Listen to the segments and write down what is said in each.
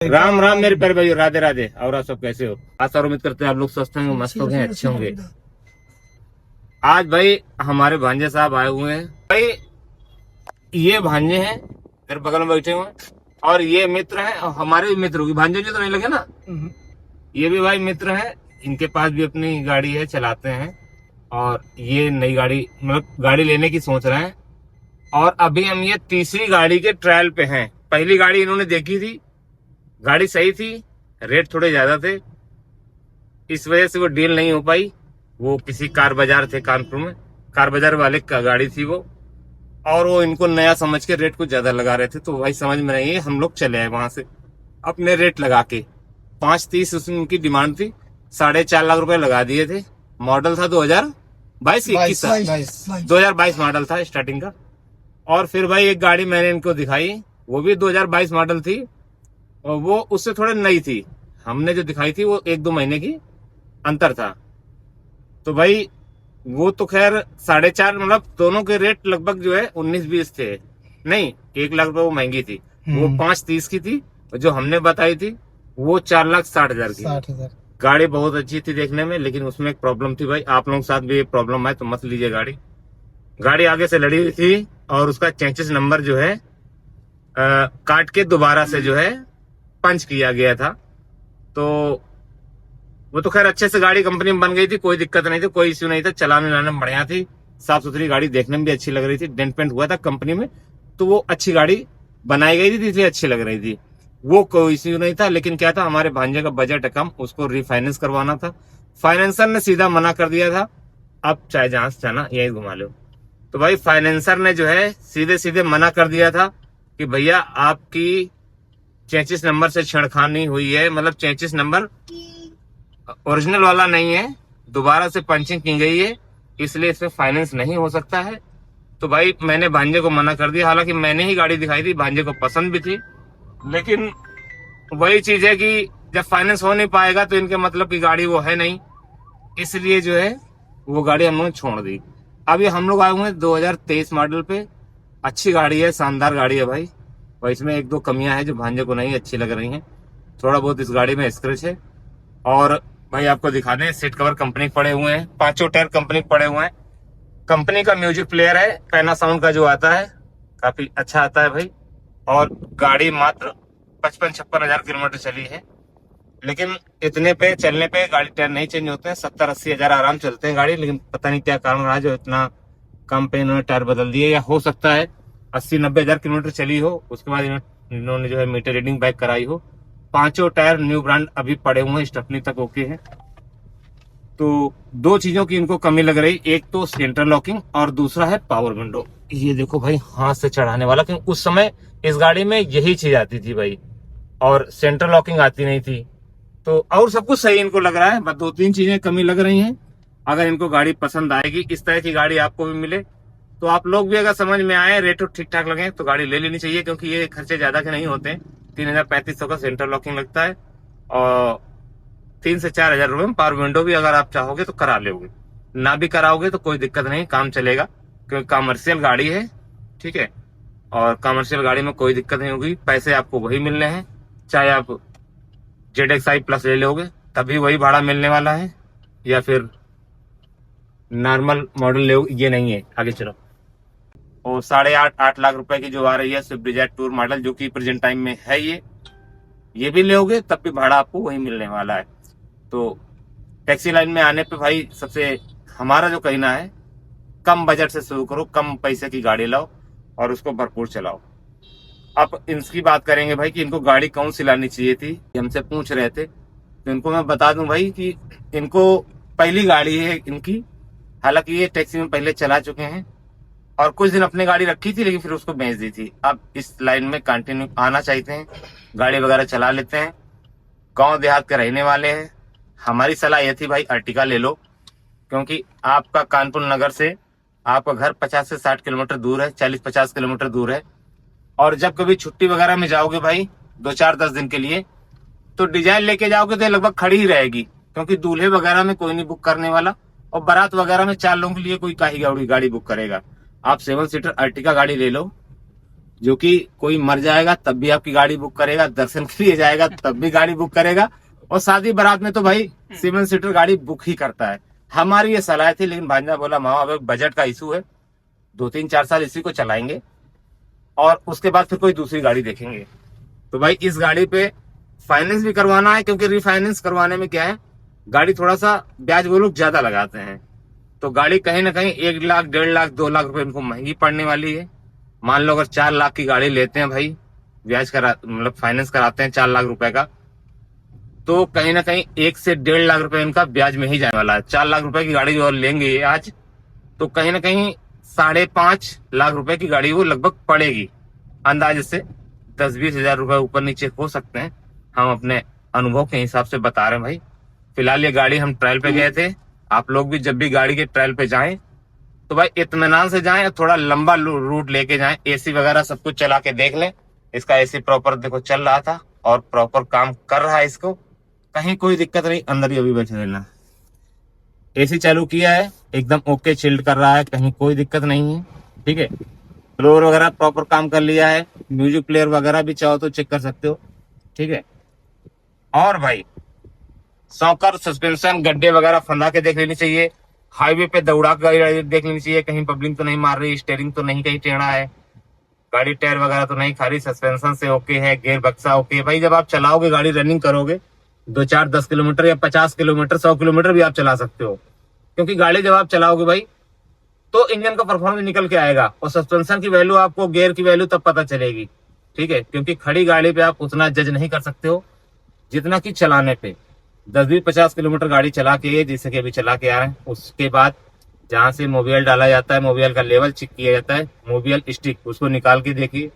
राम राम मेरे प्यारे भाई, राधे राधे। और आप सब कैसे हो? आशा और उम्मीद करते हैं आप लोग स्वस्थ होंगे, मस्त होंगे, अच्छे होंगे। आज भाई हमारे भांजे साहब आए हुए हैं भाई। ये भांजे हैं मेरे बगल में बैठे हुए हैं, और ये मित्र हैं, और हमारे भी मित्र होगी। भांजे जी तो नहीं लगे ना? ये भी भाई मित्र हैं। इनके पास भी अपनी गाड़ी है, चलाते हैं। और ये नई गाड़ी, मतलब गाड़ी लेने की सोच रहे हैं। और अभी हम ये तीसरी गाड़ी के ट्रायल पे हैं। पहली गाड़ी इन्होंने देखी थी, गाड़ी सही थी, रेट थोड़े ज्यादा थे, इस वजह से वो डील नहीं हो पाई। वो किसी कार बाजार थे कानपुर में, कार बाजार वाले का गाड़ी थी वो, और वो इनको नया समझ के रेट कुछ ज्यादा लगा रहे थे। तो भाई समझ में नहीं है, हम लोग चले आए वहां से अपने रेट लगा के। 530 उसमें उनकी डिमांड थी, 4.5 लाख रुपए लगा दिए थे। मॉडल था 2022 21 2022 मॉडल था स्टार्टिंग का। और फिर भाई एक गाड़ी मैंने इनको दिखाई, वो भी 2022 मॉडल थी, और वो उससे थोड़ी नई थी। हमने जो दिखाई थी वो 1-2 महीने की अंतर था। तो भाई वो तो खैर 4.5, मतलब दोनों के रेट लगभग जो है 19-20 थे। नहीं, 1 लाख रुपए वो महंगी थी, वो 530 की थी। जो हमने बताई थी वो 4,60,000 की। 60,000। गाड़ी बहुत अच्छी थी देखने में, लेकिन उसमें एक प्रॉब्लम थी भाई। आप लोगों के साथ भी ये प्रॉब्लम है तो मत लीजिए गाड़ी। गाड़ी आगे से लड़ी हुई थी, और उसका चेंचिस नंबर जो है काट के दोबारा से जो है पंच किया गया था। तो वो तो खैर अच्छे से गाड़ी कंपनी में बन गई थी, कोई दिक्कत नहीं थी, कोई इश्यू नहीं था। चलाने लाने में बढ़िया थी, साफ सुथरी गाड़ी, देखने में भी अच्छी लग रही थी। डेंट पेंट हुआ था कंपनी में, तो वो अच्छी गाड़ी बनाई गई थी, इसलिए अच्छी लग रही थी। वो कोई इश्यू नहीं था। लेकिन क्या था, हमारे भांजे का बजट है कम, उसको रिफाइनेंस करवाना था। फाइनेंसर ने सीधा मना कर दिया था, अब चाहे जहां से चाहना यही घुमा लो। तो भाई फाइनेंसर ने जो है सीधे सीधे मना कर दिया था कि भैया आपकी चेंचिस नंबर से छेड़खानी हुई है, मतलब चेंचिस नंबर ओरिजिनल वाला नहीं है, दोबारा से पंचिंग की गई है, इसलिए इसमें फाइनेंस नहीं हो सकता है। तो भाई मैंने भांजे को मना कर दिया। हालांकि मैंने ही गाड़ी दिखाई थी, भांजे को पसंद भी थी, लेकिन वही चीज है कि जब फाइनेंस हो नहीं पाएगा तो इनके मतलब की गाड़ी वो है नहीं, इसलिए जो है वो गाड़ी हम लोगों ने छोड़ दी। अभी हम लोग आए हुए हैं 2023 मॉडल पे। अच्छी गाड़ी है, शानदार गाड़ी है भाई। और इसमें 1-2 कमियां हैं जो भांजे को नहीं अच्छी लग रही हैं। थोड़ा बहुत इस गाड़ी में स्क्रैच है। और भाई आपको दिखा दें, सीट कवर कंपनी पड़े हुए हैं, 5 टायर कंपनी पड़े हुए हैं। कंपनी का म्यूजिक प्लेयर है, पैनासाउंड का जो आता है, काफी अच्छा आता है भाई। और गाड़ी मात्र 55-56 हजार किलोमीटर चली है। लेकिन इतने पे चलने पे गाड़ी टायर नहीं चेंज होते हैं, 70-80 हजार आराम चलते हैं गाड़ी। लेकिन पता नहीं क्या कारण रहा जो इतना कम पे इन्होंने टायर बदल दिए, या हो सकता है 80-90 हजार किलोमीटर चली हो, उसके बाद इन्होंने जो है मीटर रीडिंग बैक कराई हो। 5 टायर न्यू ब्रांड अभी पड़े हुए हैं, स्टेपनी तक ओके है। तो 2 चीजों की इनको कमी लग रही, एक तो सेंटर लॉकिंग और दूसरा है पावर विंडो। ये देखो भाई, हाथ से चढ़ाने वाला, क्योंकि उस समय इस गाड़ी में यही चीज आती थी भाई, और सेंटर लॉकिंग आती नहीं थी। तो और सब कुछ सही इनको लग रहा है, बस 2-3 चीजें कमी लग रही हैं। अगर इनको गाड़ी पसंद आएगी, इस तरह की गाड़ी आपको भी मिले, तो आप लोग भी अगर समझ में आए, रेट ठीक ठाक लगे, तो गाड़ी ले लेनी चाहिए। क्योंकि ये खर्चे ज्यादा के नहीं होते हैं। 3,000-3,500 का सेंटर लॉकिंग लगता है, और 3 से 4 हजार रुपए में पावर विंडो भी अगर आप चाहोगे तो करा लोगे। ना भी कराओगे तो कोई दिक्कत नहीं, काम चलेगा, क्योंकि कमर्शियल गाड़ी है, ठीक है। और कमर्शियल गाड़ी में कोई दिक्कत नहीं होगी, पैसे आपको वही मिलने हैं। चाहे आप ZXi प्लस ले लोगे तब भी वही भाड़ा मिलने वाला है, या फिर नॉर्मल मॉडल ले, ये नहीं है। आगे चलो। और 8.5 लाख रुपए की जो आ रही है स्विफ्ट डिजायर टूर मॉडल, जो कि प्रेजेंट टाइम में है, ये भी लोगे तब भी भाड़ा आपको वही मिलने वाला है। तो टैक्सी लाइन में आने पे भाई सबसे हमारा जो कहना है, कम बजट से शुरू करो, कम पैसे की गाड़ी लाओ और उसको भरपूर चलाओ। अब इनकी बात करेंगे भाई कि इनको गाड़ी कौन सी लानी चाहिए थी, हमसे पूछ रहे थे। तो इनको मैं बता दूं भाई कि इनको पहली गाड़ी है इनकी। हालांकि ये टैक्सी में पहले चला चुके हैं, और कुछ दिन अपनी गाड़ी रखी थी, लेकिन फिर उसको बेच दी थी। अब इस लाइन में कंटिन्यू आना चाहते हैं, गाड़ी वगैरह चला लेते हैं, गांव देहात के रहने वाले हैं। हमारी सलाह यह थी भाई, अर्टिगा ले लो, क्योंकि आपका कानपुर नगर से आपका घर 50 से 60 किलोमीटर दूर है, 40-50 किलोमीटर दूर है। और जब कभी छुट्टी वगैरह में जाओगे भाई 2-4-10 दिन के लिए, तो डिजाइन लेके जाओगे तो लगभग खड़ी ही रहेगी, क्योंकि दूल्हे वगैरह में कोई नहीं बुक करने वाला, और बारात वगैरह में 4 लोगों के लिए कोई काही गाड़ी बुक करेगा। आप 7 सीटर अर्टिगा गाड़ी ले लो, जो कि कोई मर जाएगा तब भी आपकी गाड़ी बुक करेगा, दर्शन के लिए जाएगा तब भी गाड़ी बुक करेगा, और शादी बारात में तो भाई 7 सीटर गाड़ी बुक ही करता है। हमारी ये सलाह थी, लेकिन भांजा बोला मामा अब बजट का इशू है, 2-3-4 साल इसी को चलाएंगे और उसके बाद फिर कोई दूसरी गाड़ी देखेंगे। तो भाई इस गाड़ी पे फाइनेंस भी करवाना है, क्योंकि रिफाइनेंस करवाने में क्या है, गाड़ी थोड़ा सा ब्याज वो लोग ज्यादा लगाते हैं। तो गाड़ी कहीं ना कहीं 1 लाख, 1.5 लाख, 2 लाख रुपए उनको महंगी पड़ने वाली है। मान लो अगर 4 लाख की गाड़ी लेते हैं भाई, ब्याज करा मतलब फाइनेंस कराते हैं 4 लाख रुपए का, तो कहीं ना कहीं 1 से 1.5 लाख रुपए इनका ब्याज में ही जाने वाला है। 4 लाख रुपए की गाड़ी जो और लेंगे ये आज, तो कहीं ना कहीं 5.5 लाख रुपए की गाड़ी वो लगभग पड़ेगी। अंदाजे से 10-20 हजार रुपए ऊपर नीचे हो सकते हैं, हम अपने अनुभव के हिसाब से बता रहे हैं भाई। फिलहाल ये गाड़ी हम ट्रायल पे गए थे, आप लोग भी जब भी गाड़ी के ट्रायल पे जाएं तो भाई इत्मीनान से जाएं और थोड़ा लंबा रूट लेके जाएं। एसी वगैरह सब कुछ चला के देख लें। इसका एसी प्रॉपर देखो चल रहा था और प्रॉपर काम कर रहा है, इसको कहीं कोई दिक्कत नहीं। अंदर ही अभी बैठे रहना, एसी चालू किया है, एकदम ओके चिल्ड कर रहा है, कहीं कोई दिक्कत नहीं है। ठीक है, फ्लोर वगैरह प्रॉपर काम कर लिया है, म्यूजिक प्लेयर वगैरह भी चाहो तो चेक कर सकते हो। ठीक है, और भाई सॉकर, सस्पेंशन, गड्ढे वगैरह फंदा के देख लेनी चाहिए। हाईवे पे दौड़ा कर देख लेनी चाहिए, कहीं पब्लिक तो नहीं मार रही, स्टेयरिंग तो नहीं कहीं टेढ़ा है, गाड़ी टायर वगैरह तो नहीं खा रही, सस्पेंशन से ओके है, गेयर बक्सा ओके है। भाई जब आप चलाओगे गाड़ी, रनिंग करोगे 2-4-10 किलोमीटर या 50 किलोमीटर, 100 किलोमीटर भी आप चला सकते हो, क्योंकि गाड़ी जब आप चलाओगे भाई तो इंजन का परफॉर्मेंस निकल के आएगा, और सस्पेंशन की वैल्यू आपको, गेयर की वैल्यू तब पता चलेगी। ठीक है, क्योंकि खड़ी गाड़ी पे आप उतना जज नहीं कर सकते हो जितना कि चलाने पे। 10-20-50 किलोमीटर गाड़ी चला के, जैसे कि अभी चला के आ रहे हैं, उसके बाद जहां से मोबियल डाला जाता है, मोबियल का लेवल चेक किया जाता है, मोबियल स्टिक उसको निकाल के देखिए,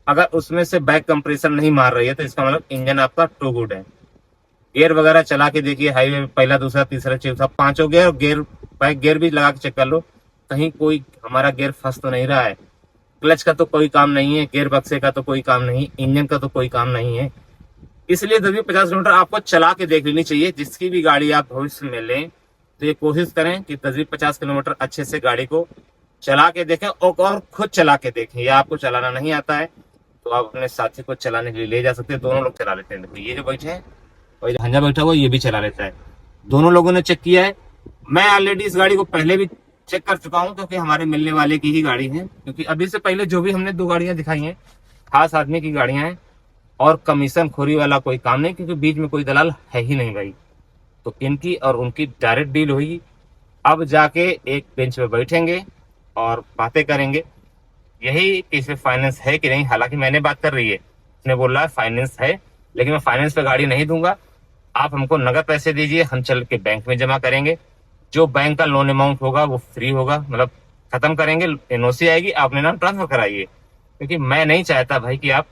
अगर उसमें से बैक कंप्रेसर नहीं मार रही है तो इसका मतलब इंजन आपका टू गुड है। गियर वगैरह चला के देखिए, हाईवे में पहला, दूसरा, तीसरा, चौथा, 5 गियर, गियर बैक गियर भी लगा के चेक कर लो, कहीं कोई हमारा गियर फंस तो नहीं रहा है। क्लच का तो कोई काम नहीं है, गियर बक्से का तो कोई काम नहीं, इंजन का तो कोई काम नहीं है। इसलिए 10-50 किलोमीटर आपको चला के देख लेनी चाहिए। जिसकी भी गाड़ी आप भविष्य में लें तो ये कोशिश करें कि 10-50 किलोमीटर अच्छे से गाड़ी को चला के देखें, और खुद चला के देखें। या आपको चलाना नहीं आता है तो आप अपने साथी को चलाने के लिए ले जा सकते हैं, दोनों लोग चला लेते हैं। देखो ये जो बैठे हैं और ये भांजा बैठा हुआ, ये भी चला लेता है, दोनों लोगों ने चेक किया है। मैं ऑलरेडी इस गाड़ी को पहले भी चेक कर चुका हूँ, क्योंकि हमारे मिलने वाले की ही गाड़ी है। क्योंकि अभी से पहले जो भी हमने 2 गाड़ियां दिखाई हैं, खास आदमी की गाड़ियां हैं, और कमीशन खोरी वाला कोई काम नहीं, क्योंकि बीच में कोई दलाल है ही नहीं भाई। तो इनकी और उनकी डायरेक्ट डील हुई। अब जाके एक बेंच पे बैठेंगे और बातें करेंगे, यही कि इसमें फाइनेंस है कि नहीं। हालांकि मैंने बात कर रही है, उसने बोला है फाइनेंस है, लेकिन मैं फाइनेंस पे गाड़ी नहीं दूंगा, आप हमको नगद पैसे दीजिए, हम चल के बैंक में जमा करेंगे। जो बैंक का लोन अमाउंट होगा वो फ्री होगा, मतलब खत्म करेंगे, एनओसी आएगी, आपने नाम ट्रांसफर कराइए। क्योंकि मैं नहीं चाहता भाई कि आप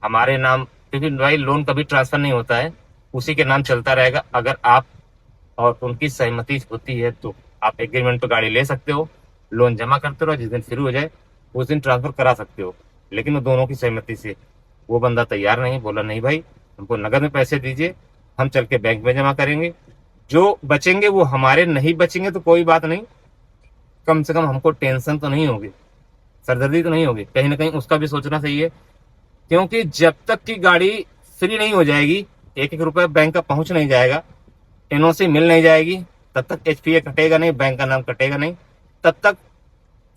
हमारे नाम, क्योंकि भाई लोन कभी ट्रांसफर नहीं होता है, उसी के नाम चलता रहेगा। अगर आप और उनकी सहमति होती है तो आप एग्रीमेंट पे गाड़ी ले सकते हो, लोन जमा करते रहो, जिस दिन फ्री हो जाए उस दिन ट्रांसफर करा सकते हो, लेकिन वो दोनों की सहमति से। वो बंदा तैयार नहीं, बोला नहीं भाई हमको नगद में पैसे दीजिए, हम चल के बैंक में जमा करेंगे, जो बचेंगे वो हमारे, नहीं बचेंगे तो कोई बात नहीं, कम से कम हमको टेंशन तो नहीं होगी, सरदर्दी तो नहीं होगी। कहीं ना कहीं उसका भी सोचना सही है, क्योंकि जब तक की गाड़ी फ्री नहीं हो जाएगी, 1-1 रुपए बैंक का पहुंच नहीं जाएगा, एनओसी मिल नहीं जाएगी, तब तक एचपीए कटेगा नहीं, बैंक का नाम कटेगा नहीं, तब तक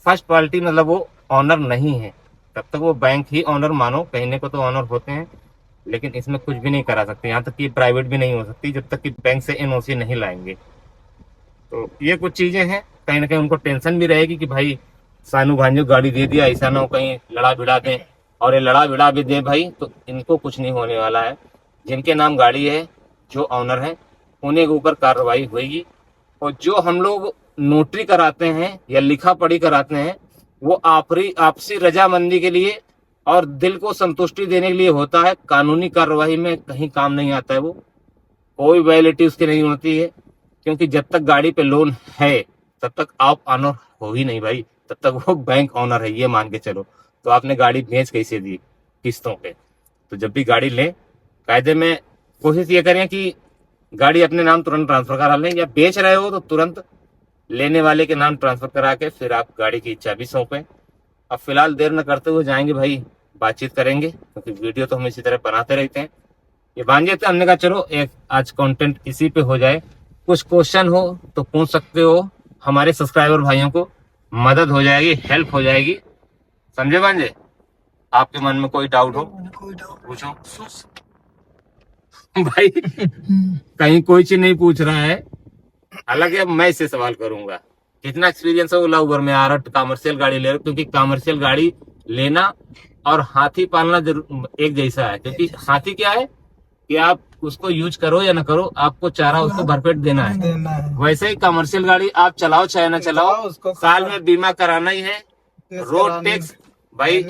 फर्स्ट पार्टी मतलब वो ऑनर नहीं है, तब तक वो बैंक ही ऑनर मानो। कहने को तो ऑनर होते हैं, लेकिन इसमें कुछ भी नहीं करा सकते, यहाँ तक कि प्राइवेट भी नहीं हो सकती जब तक कि बैंक से एनओसी नहीं लाएंगे। तो ये कुछ चीजें हैं, कहीं ना कहीं उनको टेंशन भी रहेगी कि भाई सानू भांजो गाड़ी दे दिया, ऐसा ना हो कहीं लड़ा भिड़ा दें, और ये लड़ा भिड़ा भी दे भाई तो इनको कुछ नहीं होने वाला है। जिनके नाम गाड़ी है, जो ऑनर है, उन्हीं के ऊपर कार्रवाई होगी। और जो हम लोग नोटरी कराते हैं या लिखा पढ़ी कराते हैं, वो आपसी रजामंदी के लिए और दिल को संतुष्टि देने के लिए होता है, कानूनी कार्रवाई में कहीं काम नहीं आता है। वो कोई वैलिडिटी उसकी नहीं होती है, क्योंकि जब तक गाड़ी पे लोन है तब तक आप ऑनर हो ही नहीं भाई, तब तक वो बैंक ऑनर है, ये मान के चलो। तो आपने गाड़ी बेच कैसे दी, किस्तों पे। तो जब भी गाड़ी लें, कायदे में कोशिश ये करें कि गाड़ी अपने नाम तुरंत ट्रांसफर करा लें, या बेच रहे हो तो तुरंत लेने वाले के नाम ट्रांसफर करा के फिर आप गाड़ी की चाबी सौंपें। अब फिलहाल देर न करते हुए जाएंगे भाई, बातचीत करेंगे, क्योंकि वीडियो तो हम इसी तरह बनाते रहते हैं। ये भांजे थे, हमने कहा चलो एक आज कंटेंट इसी पे हो जाए। कुछ क्वेश्चन हो तो पूछ सकते हो, हमारे सब्सक्राइबर भाइयों को मदद हो जाएगी, हेल्प हो जाएगी, समझे भांजे? आपके मन में कोई डाउट हो पूछो भाई। कहीं कोई चीज नहीं पूछ रहा है, हालांकि अब मैं इससे सवाल करूंगा कितना एक्सपीरियंस है ओला उबर में आ रहा, कमर्शियल गाड़ी ले रहा, क्योंकि कमर्शियल गाड़ी लेना और हाथी पालना एक जैसा है। क्योंकि हाथी क्या है कि आप उसको यूज करो या ना करो, आपको चारा उसको भरपेट देना है। वैसे ही कमर्शियल गाड़ी आप चलाओ चाहे ना चलाओ, साल में बीमा कराना ही है, रोड टैक्स भाई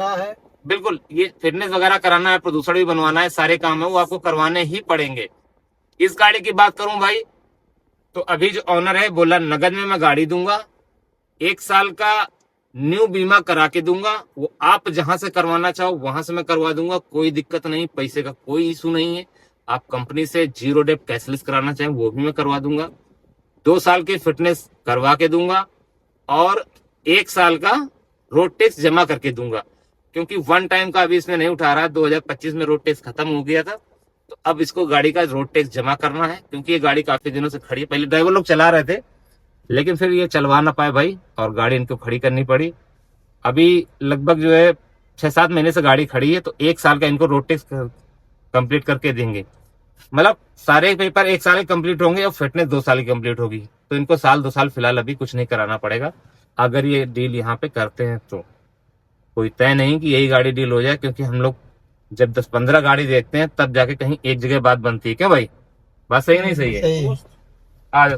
बिल्कुल, ये फिटनेस वगैरह कराना है, प्रदूषण भी बनवाना है, सारे काम है वो आपको करवाने ही पड़ेंगे। इस गाड़ी की बात करूं भाई, तो अभी जो ऑनर है बोला नगद में मैं गाड़ी दूंगा, 1 साल का न्यू बीमा करा के दूंगा, वो आप जहां से करवाना चाहो वहां से मैं करवा दूंगा, कोई दिक्कत नहीं, पैसे का कोई इशू नहीं है। आप कंपनी से 0 डेट कैशलेस कराना चाहें वो भी मैं करवा दूंगा, 2 साल की फिटनेस करवा के दूंगा, और 1 साल का रोड टैक्स जमा करके दूंगा। क्योंकि 1 टाइम का अभी इसमें नहीं उठा रहा, 2025 में रोड टैक्स खत्म हो गया था, तो अब इसको गाड़ी का रोड टैक्स जमा करना है। क्योंकि ये गाड़ी काफी दिनों से खड़ी है, पहले ड्राइवर लोग चला रहे थे, लेकिन फिर ये चलवा ना पाए भाई, और गाड़ी इनको खड़ी करनी पड़ी। अभी लगभग जो है 6-7 महीने से गाड़ी खड़ी है, तो 1 साल का इनको रोड टैक्स कंप्लीट करके देंगे। मतलब सारे पेपर 1 साल के कंप्लीट होंगे और फिटनेस 2 साल की कंप्लीट होगी, तो इनको 1-2 साल फिलहाल अभी कुछ नहीं कराना पड़ेगा, अगर ये डील यहाँ पे करते हैं तो। कोई तय नहीं कि यही गाड़ी डील हो जाए, क्योंकि हम लोग जब 10-15 गाड़ी देखते हैं तब जाके कहीं एक जगह बात बनती है। क्या भाई, बात सही नहीं सही है? आज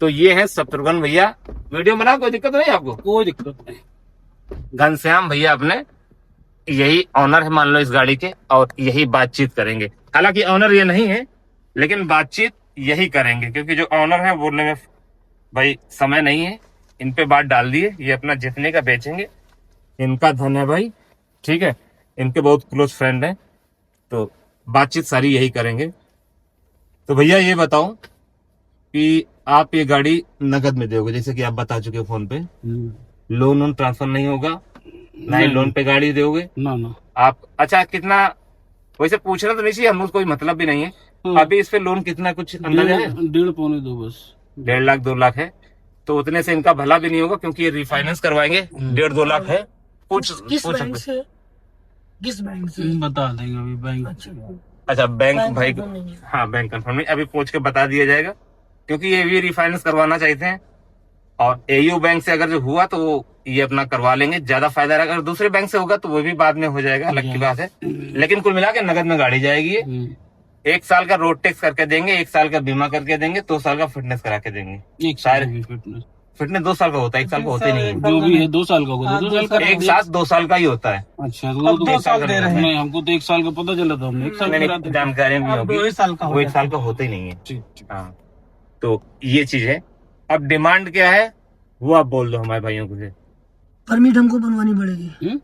तो ये है शत्रुघ्न भैया, वीडियो बना, कोई दिक्कत नहीं आपको? कोई दिक्कत नहीं। घनश्याम भैया अपने यही ऑनर है मान लो इस गाड़ी के, और यही बातचीत करेंगे। हालांकि ऑनर ये नहीं है, लेकिन बातचीत यही करेंगे, क्योंकि जो ऑनर है बोलने में भाई समय नहीं है। इन पे बात डाल दिए, ये अपना जितने का बेचेंगे, इनका धन है भाई, ठीक है, इनके बहुत क्लोज फ्रेंड हैं, तो बातचीत सारी यही करेंगे। तो भैया ये बताओ कि आप ये गाड़ी नगद में दोगे, जैसे कि आप बता चुके हो फोन पे, लोन वोन ट्रांसफर नहीं होगा, ना ही लोन पे गाड़ी दोगे ना। आप? अच्छा, कितना, वैसे पूछना तो नहीं चाहिए, हम लोग कोई मतलब भी नहीं है। अभी इस पे लोन कितना, कुछ अंदाजा है? 1.5-2 बस, 1.5 लाख 2 लाख है, तो उतने से इनका भला भी नहीं होगा, क्योंकि ये रिफाइनेंस करवाएंगे। 1.5-2 लाख है। किस बैंक से बता देंगे अभी बैंक। अच्छा, बैंक भाई, हाँ बैंक कंफर्म नहीं, अभी पूछ के बता दिया जाएगा, क्योंकि ये भी रिफाइनेंस करवाना चाहते हैं, और एयू बैंक से अगर जो हुआ तो वो ये अपना करवा लेंगे, ज्यादा फायदा रहेगा। अगर दूसरे बैंक से होगा तो वो भी बाद में हो जाएगा, अलग की बात है, लेकिन कुल मिला के नगद में गाड़ी जाएगी। 1 साल का रोड टैक्स करके देंगे, 1 साल का बीमा करके देंगे, 2 साल का फिटनेस करा के देंगे। फिटनेस 2 साल का होता है, 1 साल का होते नहीं है। जो भी है 2 साल का होता है, 2 साल का, एक साथ 2 साल का ही होता है। अच्छा, तो 2 साल दे रहे हैं, हमको तो 1 साल का पता चला था, हमने 1 साल जानकारी नहीं होगी, वो 1 साल का होता ही नहीं है। हाँ, तो ये चीज है। अब डिमांड क्या है वो आप बोल दो हमारे भाइयों को। परमिट हमको बनवानी पड़ेगी।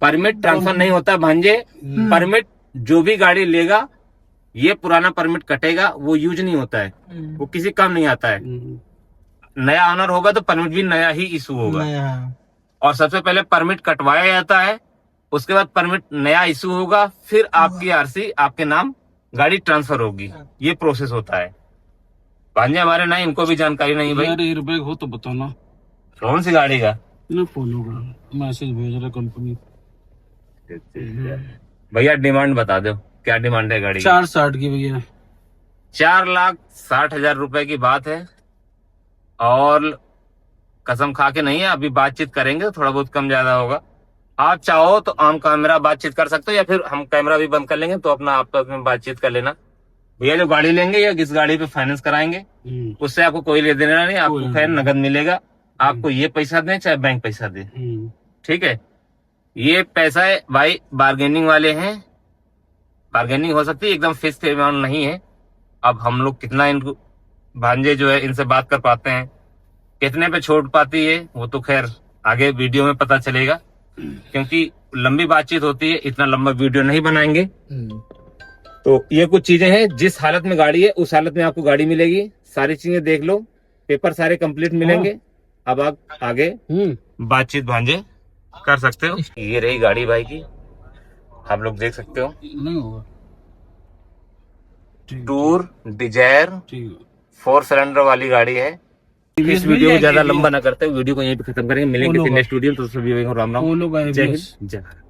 परमिट ट्रांसफर नहीं होता भांजे, परमिट जो भी गाड़ी लेगा, ये पुराना परमिट कटेगा, वो यूज नहीं होता है, वो किसी काम नहीं आता है। नया ऑनर होगा तो परमिट भी नया ही इशू होगा, और सबसे पहले परमिट कटवाया जाता है, उसके बाद परमिट नया इशू होगा, फिर आपकी आरसी आपके नाम गाड़ी ट्रांसफर होगी, ये प्रोसेस होता है भांजे। हमारे ना इनको भी जानकारी नहीं भाई। एयरबैग हो तो बताओ ना, कौन सी गाड़ी का? ना पोलो का मैसेज भेज रहा कंपनी। भैया डिमांड बता दो, क्या डिमांड है गाड़ी की? 460 की भैया। 4,60,000 रुपए की बात है, और कसम खा के नहीं है, अभी बातचीत करेंगे, थोड़ा बहुत कम ज्यादा होगा। आप चाहो तो ऑन कैमरा बातचीत कर सकते हो, या फिर हम कैमरा भी बंद कर लेंगे, तो अपना आपस में बातचीत कर लेना। भैया जो गाड़ी लेंगे या किस गाड़ी पे फाइनेंस कराएंगे, उससे आपको कोई लेना देना नहीं, आपको खैर नगद मिलेगा, आपको ये पैसा दें चाहे बैंक पैसा दे, ठीक है। ये पैसा है भाई, बार्गेनिंग वाले हैं, बार्गेनिंग हो सकती है, एकदम फिक्स अमाउंट नहीं है। अब हम लोग कितना इनको भांजे जो है इनसे बात कर पाते हैं, कितने पे छोड़ पाती है, वो तो खैर आगे वीडियो में पता चलेगा, क्योंकि लंबी बातचीत होती है, इतना लंबा वीडियो नहीं बनाएंगे। तो ये कुछ चीजें हैं, जिस हालत में गाड़ी है उस हालत में आपको गाड़ी मिलेगी, सारी चीजें देख लो, पेपर सारे कंप्लीट मिलेंगे। अब आप आगे बातचीत भांजे कर सकते हो। ये रही गाड़ी भाई की, आप लोग देख सकते हो। नहीं होगा। टूर डिजायर ठीक 4 सिलेंडर वाली गाड़ी है। इस वीडियो को ज्यादा लंबा ना करते, वीडियो को यहीं पे खत्म करेंगे। मिलेंगे वो लोग नेक्स्ट वीडियो, तो सभी को राम राम, वो लोग जय हिंद, जय भारत।